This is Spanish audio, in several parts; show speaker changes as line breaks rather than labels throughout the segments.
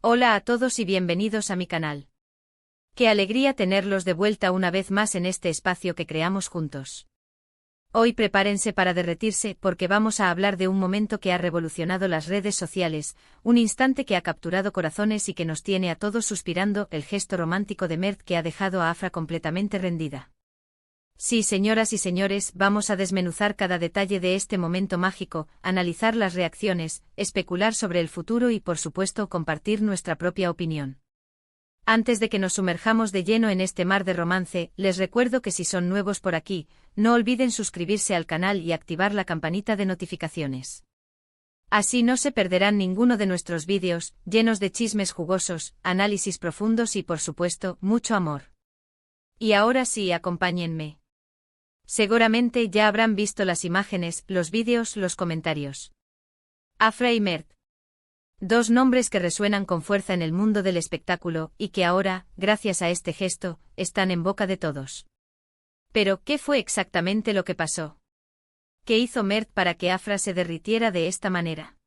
Hola a todos y bienvenidos a mi canal. Qué alegría tenerlos de vuelta una vez más en este espacio que creamos juntos. Hoy prepárense para derretirse porque vamos a hablar de un momento que ha revolucionado las redes sociales, un instante que ha capturado corazones y que nos tiene a todos suspirando, el gesto romántico de Mert que ha dejado a Afra completamente rendida. Sí, señoras y señores, vamos a desmenuzar cada detalle de este momento mágico, analizar las reacciones, especular sobre el futuro y, por supuesto, compartir nuestra propia opinión. Antes de que nos sumerjamos de lleno en este mar de romance, les recuerdo que si son nuevos por aquí, no olviden suscribirse al canal y activar la campanita de notificaciones. Así no se perderán ninguno de nuestros vídeos, llenos de chismes jugosos, análisis profundos y, por supuesto, mucho amor. Y ahora sí, acompáñenme. Seguramente ya habrán visto las imágenes, los vídeos, los comentarios. Afra y Mert. Dos nombres que resuenan con fuerza en el mundo del espectáculo y que ahora, gracias a este gesto, están en boca de todos. Pero, ¿qué fue exactamente lo que pasó? ¿Qué hizo Mert para que Afra se derritiera de esta manera?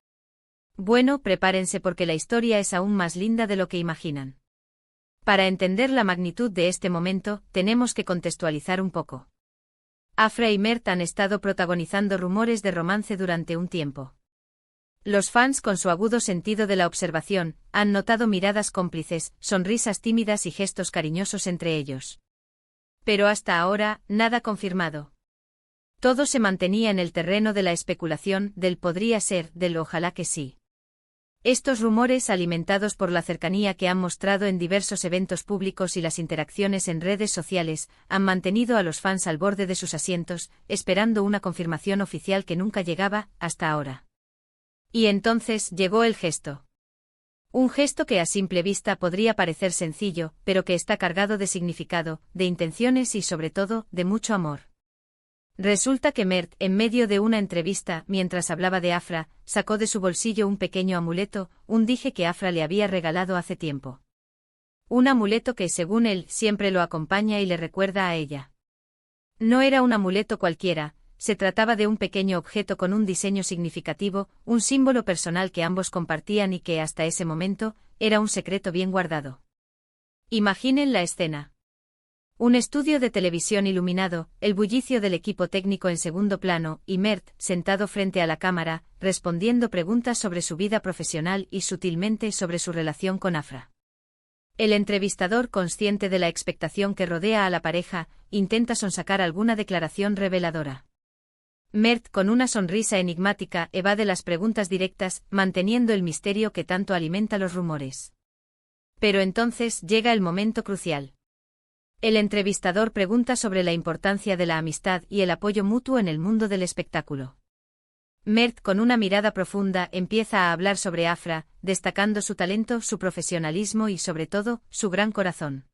Bueno, prepárense porque la historia es aún más linda de lo que imaginan. Para entender la magnitud de este momento, tenemos que contextualizar un poco. Afra y Mert han estado protagonizando rumores de romance durante un tiempo. Los fans, con su agudo sentido de la observación, han notado miradas cómplices, sonrisas tímidas y gestos cariñosos entre ellos. Pero hasta ahora, nada confirmado. Todo se mantenía en el terreno de la especulación, del podría ser, del ojalá que sí. Estos rumores, alimentados por la cercanía que han mostrado en diversos eventos públicos y las interacciones en redes sociales, han mantenido a los fans al borde de sus asientos, esperando una confirmación oficial que nunca llegaba, hasta ahora. Y entonces llegó el gesto. Un gesto que a simple vista podría parecer sencillo, pero que está cargado de significado, de intenciones y sobre todo, de mucho amor. Resulta que Mert, en medio de una entrevista, mientras hablaba de Afra, sacó de su bolsillo un pequeño amuleto, un dije que Afra le había regalado hace tiempo. Un amuleto que, según él, siempre lo acompaña y le recuerda a ella. No era un amuleto cualquiera, se trataba de un pequeño objeto con un diseño significativo, un símbolo personal que ambos compartían y que, hasta ese momento, era un secreto bien guardado. Imaginen la escena. Un estudio de televisión iluminado, el bullicio del equipo técnico en segundo plano, y Mert, sentado frente a la cámara, respondiendo preguntas sobre su vida profesional y sutilmente sobre su relación con Afra. El entrevistador, consciente de la expectación que rodea a la pareja, intenta sonsacar alguna declaración reveladora. Mert, con una sonrisa enigmática, evade las preguntas directas, manteniendo el misterio que tanto alimenta los rumores. Pero entonces llega el momento crucial. El entrevistador pregunta sobre la importancia de la amistad y el apoyo mutuo en el mundo del espectáculo. Mert, con una mirada profunda, empieza a hablar sobre Afra, destacando su talento, su profesionalismo y, sobre todo, su gran corazón.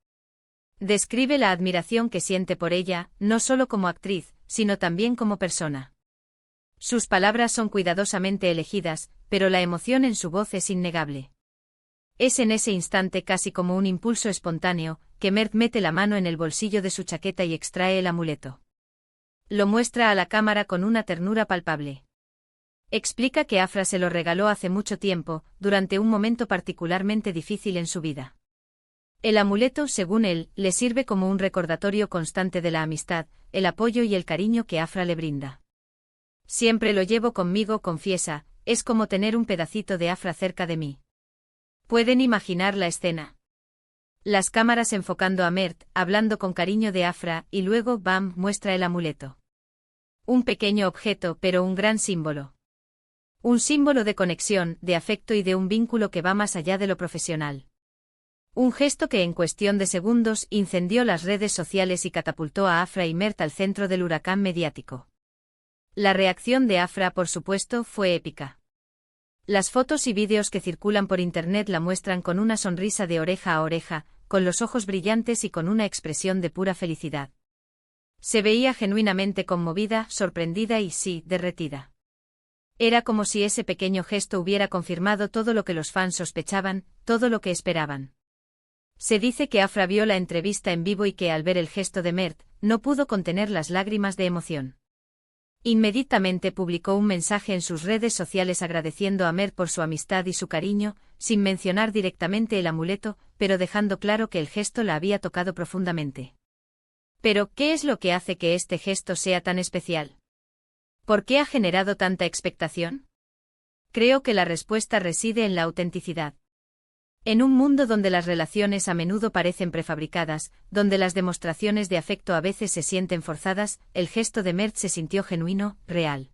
Describe la admiración que siente por ella, no solo como actriz, sino también como persona. Sus palabras son cuidadosamente elegidas, pero la emoción en su voz es innegable. Es en ese instante, casi como un impulso espontáneo, que Mert mete la mano en el bolsillo de su chaqueta y extrae el amuleto. Lo muestra a la cámara con una ternura palpable. Explica que Afra se lo regaló hace mucho tiempo, durante un momento particularmente difícil en su vida. El amuleto, según él, le sirve como un recordatorio constante de la amistad, el apoyo y el cariño que Afra le brinda. Siempre lo llevo conmigo, confiesa, es como tener un pedacito de Afra cerca de mí. ¿Pueden imaginar la escena? Las cámaras enfocando a Mert, hablando con cariño de Afra, y luego, bam, muestra el amuleto. Un pequeño objeto, pero un gran símbolo. Un símbolo de conexión, de afecto y de un vínculo que va más allá de lo profesional. Un gesto que en cuestión de segundos incendió las redes sociales y catapultó a Afra y Mert al centro del huracán mediático. La reacción de Afra, por supuesto, fue épica. Las fotos y vídeos que circulan por internet la muestran con una sonrisa de oreja a oreja, con los ojos brillantes y con una expresión de pura felicidad. Se veía genuinamente conmovida, sorprendida y, sí, derretida. Era como si ese pequeño gesto hubiera confirmado todo lo que los fans sospechaban, todo lo que esperaban. Se dice que Afra vio la entrevista en vivo y que, al ver el gesto de Mert, no pudo contener las lágrimas de emoción. Inmediatamente publicó un mensaje en sus redes sociales agradeciendo a Mert por su amistad y su cariño, sin mencionar directamente el amuleto, pero dejando claro que el gesto la había tocado profundamente. Pero, ¿qué es lo que hace que este gesto sea tan especial? ¿Por qué ha generado tanta expectación? Creo que la respuesta reside en la autenticidad. En un mundo donde las relaciones a menudo parecen prefabricadas, donde las demostraciones de afecto a veces se sienten forzadas, el gesto de Mert se sintió genuino, real.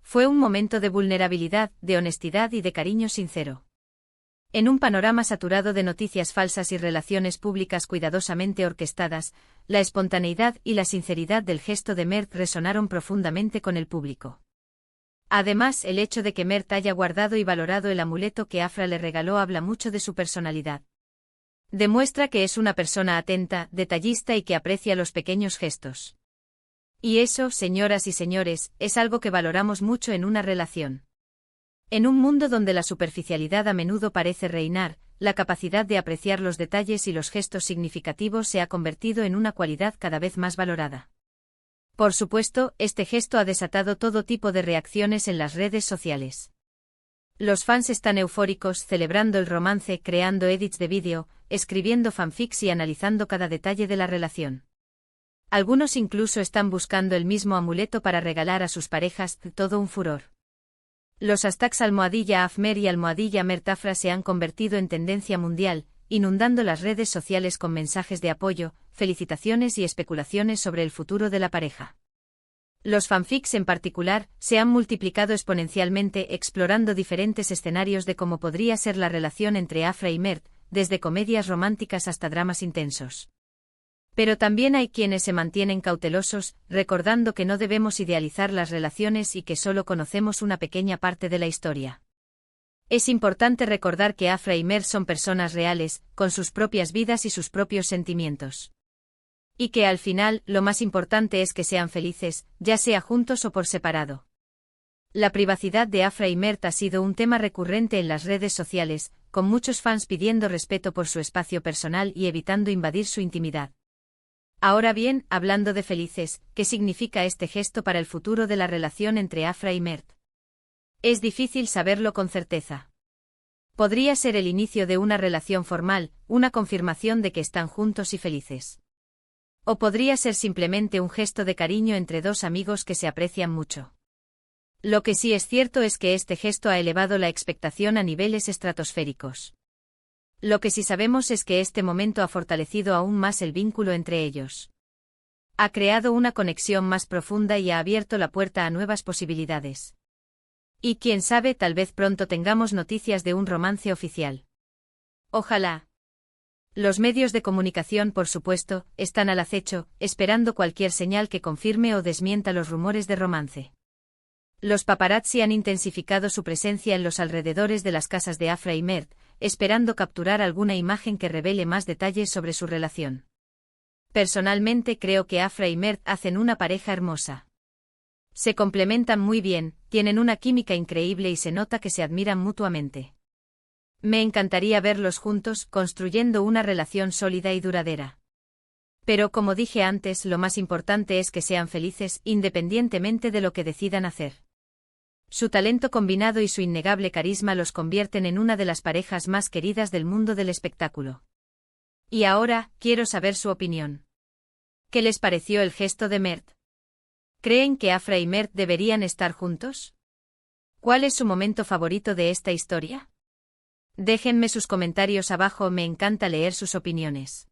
Fue un momento de vulnerabilidad, de honestidad y de cariño sincero. En un panorama saturado de noticias falsas y relaciones públicas cuidadosamente orquestadas, la espontaneidad y la sinceridad del gesto de Mert resonaron profundamente con el público. Además, el hecho de que Mert haya guardado y valorado el amuleto que Afra le regaló habla mucho de su personalidad. Demuestra que es una persona atenta, detallista y que aprecia los pequeños gestos. Y eso, señoras y señores, es algo que valoramos mucho en una relación. En un mundo donde la superficialidad a menudo parece reinar, la capacidad de apreciar los detalles y los gestos significativos se ha convertido en una cualidad cada vez más valorada. Por supuesto, este gesto ha desatado todo tipo de reacciones en las redes sociales. Los fans están eufóricos, celebrando el romance, creando edits de vídeo, escribiendo fanfics y analizando cada detalle de la relación. Algunos incluso están buscando el mismo amuleto para regalar a sus parejas, todo un furor. Los hashtags #AfMer y #MertAfra se han convertido en tendencia mundial, inundando las redes sociales con mensajes de apoyo, felicitaciones y especulaciones sobre el futuro de la pareja. Los fanfics en particular se han multiplicado exponencialmente explorando diferentes escenarios de cómo podría ser la relación entre Afra y Mert, desde comedias románticas hasta dramas intensos. Pero también hay quienes se mantienen cautelosos, recordando que no debemos idealizar las relaciones y que solo conocemos una pequeña parte de la historia. Es importante recordar que Afra y Mert son personas reales, con sus propias vidas y sus propios sentimientos. Y que al final, lo más importante es que sean felices, ya sea juntos o por separado. La privacidad de Afra y Mert ha sido un tema recurrente en las redes sociales, con muchos fans pidiendo respeto por su espacio personal y evitando invadir su intimidad. Ahora bien, hablando de felices, ¿qué significa este gesto para el futuro de la relación entre Afra y Mert? Es difícil saberlo con certeza. Podría ser el inicio de una relación formal, una confirmación de que están juntos y felices. O podría ser simplemente un gesto de cariño entre dos amigos que se aprecian mucho. Lo que sí es cierto es que este gesto ha elevado la expectación a niveles estratosféricos. Lo que sí sabemos es que este momento ha fortalecido aún más el vínculo entre ellos. Ha creado una conexión más profunda y ha abierto la puerta a nuevas posibilidades. Y quién sabe, tal vez pronto tengamos noticias de un romance oficial. Ojalá. Los medios de comunicación, por supuesto, están al acecho, esperando cualquier señal que confirme o desmienta los rumores de romance. Los paparazzi han intensificado su presencia en los alrededores de las casas de Afra y Mert, esperando capturar alguna imagen que revele más detalles sobre su relación. Personalmente creo que Afra y Mert hacen una pareja hermosa. Se complementan muy bien, tienen una química increíble y se nota que se admiran mutuamente. Me encantaría verlos juntos, construyendo una relación sólida y duradera. Pero como dije antes, lo más importante es que sean felices, independientemente de lo que decidan hacer. Su talento combinado y su innegable carisma los convierten en una de las parejas más queridas del mundo del espectáculo. Y ahora, quiero saber su opinión. ¿Qué les pareció el gesto de Mert? ¿Creen que Afra y Mert deberían estar juntos? ¿Cuál es su momento favorito de esta historia? Déjenme sus comentarios abajo, me encanta leer sus opiniones.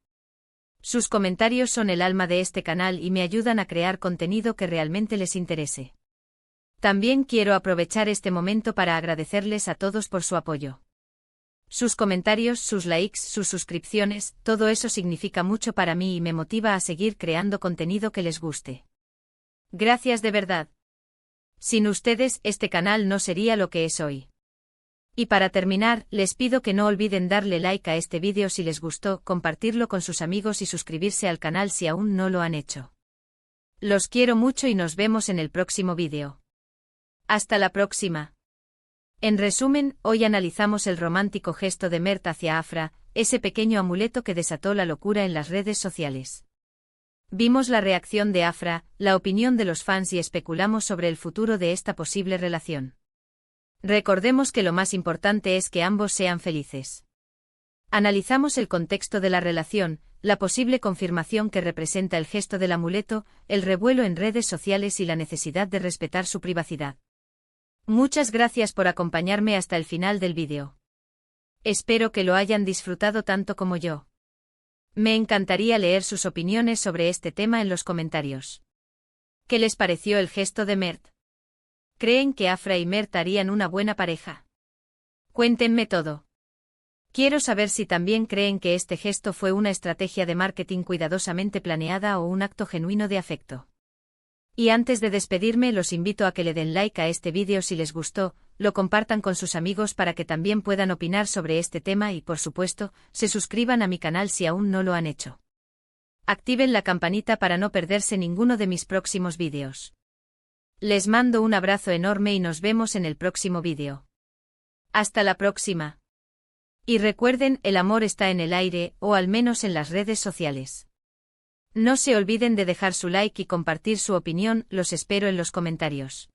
Sus comentarios son el alma de este canal y me ayudan a crear contenido que realmente les interese. También quiero aprovechar este momento para agradecerles a todos por su apoyo. Sus comentarios, sus likes, sus suscripciones, todo eso significa mucho para mí y me motiva a seguir creando contenido que les guste. Gracias de verdad. Sin ustedes, este canal no sería lo que es hoy. Y para terminar, les pido que no olviden darle like a este vídeo si les gustó, compartirlo con sus amigos y suscribirse al canal si aún no lo han hecho. Los quiero mucho y nos vemos en el próximo vídeo. Hasta la próxima. En resumen, hoy analizamos el romántico gesto de Mert hacia Afra, ese pequeño amuleto que desató la locura en las redes sociales. Vimos la reacción de Afra, la opinión de los fans y especulamos sobre el futuro de esta posible relación. Recordemos que lo más importante es que ambos sean felices. Analizamos el contexto de la relación, la posible confirmación que representa el gesto del amuleto, el revuelo en redes sociales y la necesidad de respetar su privacidad. Muchas gracias por acompañarme hasta el final del vídeo. Espero que lo hayan disfrutado tanto como yo. Me encantaría leer sus opiniones sobre este tema en los comentarios. ¿Qué les pareció el gesto de Mert? ¿Creen que Afra y Mert harían una buena pareja? Cuéntenme todo. Quiero saber si también creen que este gesto fue una estrategia de marketing cuidadosamente planeada o un acto genuino de afecto. Y antes de despedirme, los invito a que le den like a este vídeo si les gustó, lo compartan con sus amigos para que también puedan opinar sobre este tema y, por supuesto, se suscriban a mi canal si aún no lo han hecho. Activen la campanita para no perderse ninguno de mis próximos vídeos. Les mando un abrazo enorme y nos vemos en el próximo vídeo. Hasta la próxima. Y recuerden, el amor está en el aire, o al menos en las redes sociales. No se olviden de dejar su like y compartir su opinión, los espero en los comentarios.